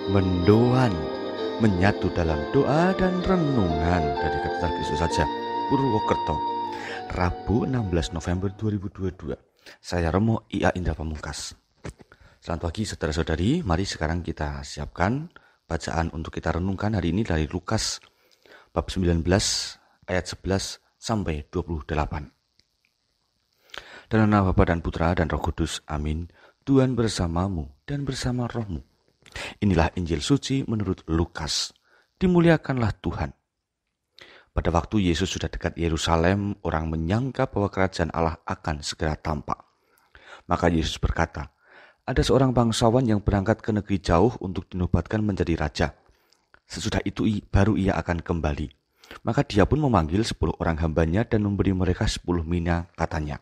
Mendoan, menyatu dalam doa dan renungan dari Katedral Kristus Saja, Purwokerto, Rabu 16 November 2022. Saya Romo IA Indra Pamungkas. Selamat pagi saudara-saudari, mari sekarang kita siapkan bacaan untuk kita renungkan hari ini dari Lukas bab 19 ayat 11 sampai 28. Dalam nama Bapa dan Putra dan Roh Kudus, amin. Tuhan bersamamu dan bersama rohmu. Inilah Injil suci menurut Lukas. Dimuliakanlah Tuhan. Pada waktu Yesus sudah dekat Yerusalem, orang menyangka bahwa kerajaan Allah akan segera tampak. Maka Yesus berkata, ada seorang bangsawan yang berangkat ke negeri jauh untuk dinobatkan menjadi raja. Sesudah itu baru ia akan kembali. Maka dia pun memanggil 10 orang hambanya dan memberi mereka 10 mina, katanya,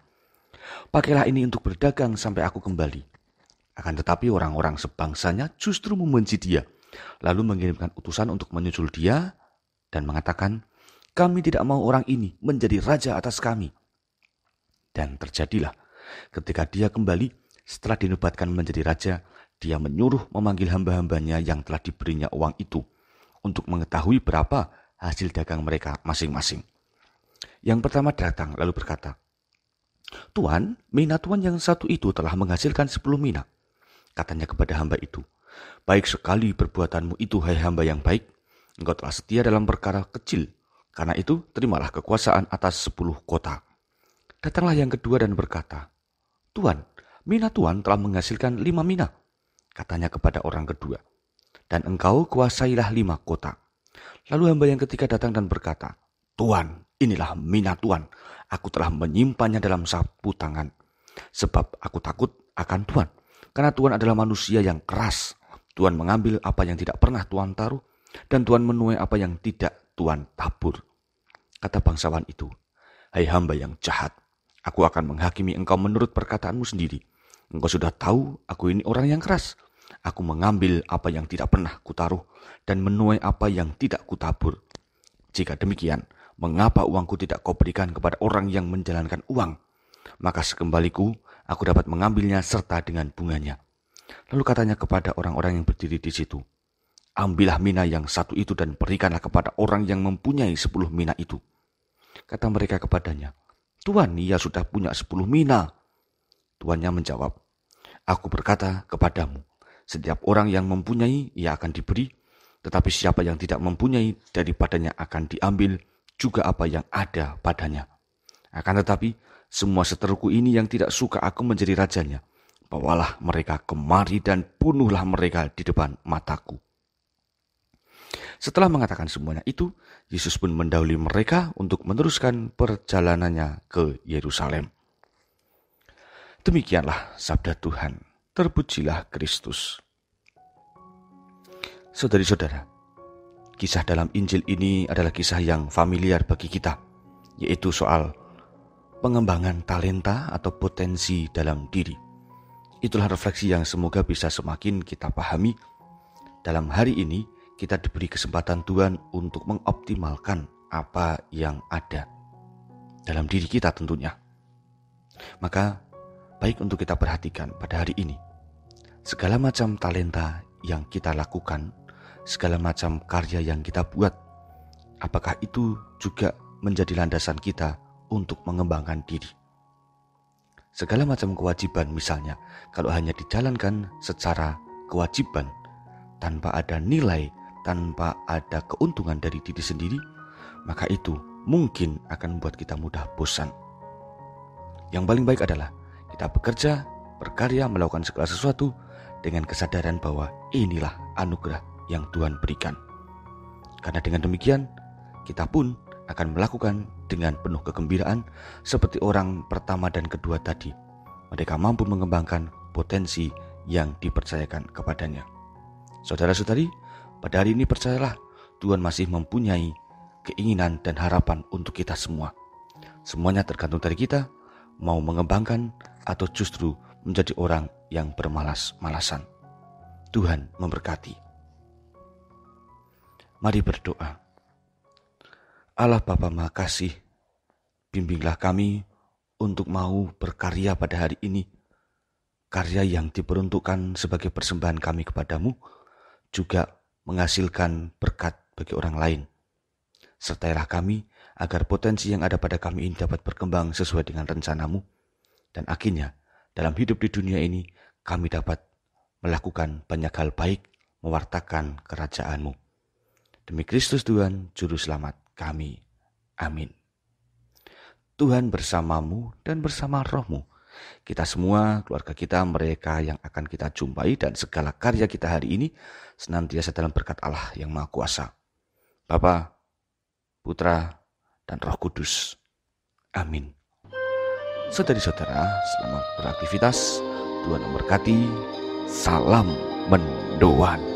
pakailah ini untuk berdagang sampai aku kembali. Akan tetapi orang-orang sebangsanya justru membenci dia, lalu mengirimkan utusan untuk menyusul dia dan mengatakan, kami tidak mau orang ini menjadi raja atas kami. Dan terjadilah, ketika dia kembali, setelah dinobatkan menjadi raja, dia menyuruh memanggil hamba-hambanya yang telah diberinya uang itu, untuk mengetahui berapa hasil dagang mereka masing-masing. Yang pertama datang lalu berkata, Tuan, mina Tuan yang satu itu telah menghasilkan 10 mina. Katanya kepada hamba itu, baik sekali perbuatanmu itu, hai hamba yang baik. Engkau telah setia dalam perkara kecil. Karena itu, terimalah kekuasaan atas 10 kota. Datanglah yang kedua dan berkata, Tuan, mina Tuan telah menghasilkan 5 mina. Katanya kepada orang kedua, dan engkau kuasailah 5 kota. Lalu hamba yang ketiga datang dan berkata, Tuan, inilah mina Tuan. Aku telah menyimpannya dalam sapu tangan. Sebab aku takut akan Tuan. Karena Tuhan adalah manusia yang keras. Tuhan mengambil apa yang tidak pernah Tuhan taruh, dan Tuhan menuai apa yang tidak Tuhan tabur. Kata bangsawan itu, hai hamba yang jahat, aku akan menghakimi engkau menurut perkataanmu sendiri. Engkau sudah tahu aku ini orang yang keras. Aku mengambil apa yang tidak pernah kutaruh, dan menuai apa yang tidak kutabur. Jika demikian, mengapa uangku tidak kau berikan kepada orang yang menjalankan uang? Maka sekembaliku, aku dapat mengambilnya serta dengan bunganya. Lalu katanya kepada orang-orang yang berdiri di situ, ambillah mina yang satu itu dan berikanlah kepada orang yang mempunyai 10 mina itu. Kata mereka kepadanya, Tuan, ia sudah punya 10 mina. Tuannya menjawab, aku berkata kepadamu, setiap orang yang mempunyai, ia akan diberi, tetapi siapa yang tidak mempunyai, daripadanya akan diambil juga apa yang ada padanya. Akan tetapi, semua seteruku ini yang tidak suka aku menjadi rajanya, bawalah mereka kemari dan bunuhlah mereka di depan mataku. Setelah mengatakan semuanya itu, Yesus pun mendahului mereka untuk meneruskan perjalanannya ke Yerusalem. Demikianlah sabda Tuhan. Terpujilah Kristus. Saudari-saudara, kisah dalam Injil ini adalah kisah yang familiar bagi kita, yaitu soal pengembangan talenta atau potensi dalam diri. Itulah refleksi yang semoga bisa semakin kita pahami. Dalam hari ini, kita diberi kesempatan Tuhan untuk mengoptimalkan apa yang ada dalam diri kita tentunya. Maka, baik untuk kita perhatikan pada hari ini, segala macam talenta yang kita lakukan, segala macam karya yang kita buat, apakah itu juga menjadi landasan kita untuk mengembangkan diri. Segala macam kewajiban misalnya, kalau hanya dijalankan secara kewajiban, tanpa ada nilai, tanpa ada keuntungan dari diri sendiri, maka itu mungkin akan membuat kita mudah bosan. Yang paling baik adalah kita bekerja, berkarya, melakukan segala sesuatu dengan kesadaran bahwa inilah anugerah yang Tuhan berikan. Karena dengan demikian, kita pun akan melakukan dengan penuh kegembiraan seperti orang pertama dan kedua tadi. Mereka mampu mengembangkan potensi yang dipercayakan kepadanya. Saudara-saudari, pada hari ini percayalah Tuhan masih mempunyai keinginan dan harapan untuk kita semua. Semuanya tergantung dari kita, mau mengembangkan atau justru menjadi orang yang bermalas-malasan. Tuhan memberkati. Mari berdoa. Allah Bapa Maha Kasih, bimbinglah kami untuk mau berkarya pada hari ini, karya yang diperuntukkan sebagai persembahan kami kepadamu, juga menghasilkan berkat bagi orang lain. Sertailah kami agar potensi yang ada pada kami ini dapat berkembang sesuai dengan rencana-Mu, dan akhirnya dalam hidup di dunia ini kami dapat melakukan banyak hal baik, mewartakan kerajaan-Mu. Demi Kristus Tuhan, Juru Selamat kami. Amin. Tuhan bersamamu dan bersama rohmu. Kita semua, keluarga kita, mereka yang akan kita jumpai dan segala karya kita hari ini senantiasa dalam berkat Allah yang Maha Kuasa. Bapa, Putra, dan Roh Kudus. Amin. Saudari-saudara, selamat beraktivitas. Tuhan memberkati. Salam mendoan.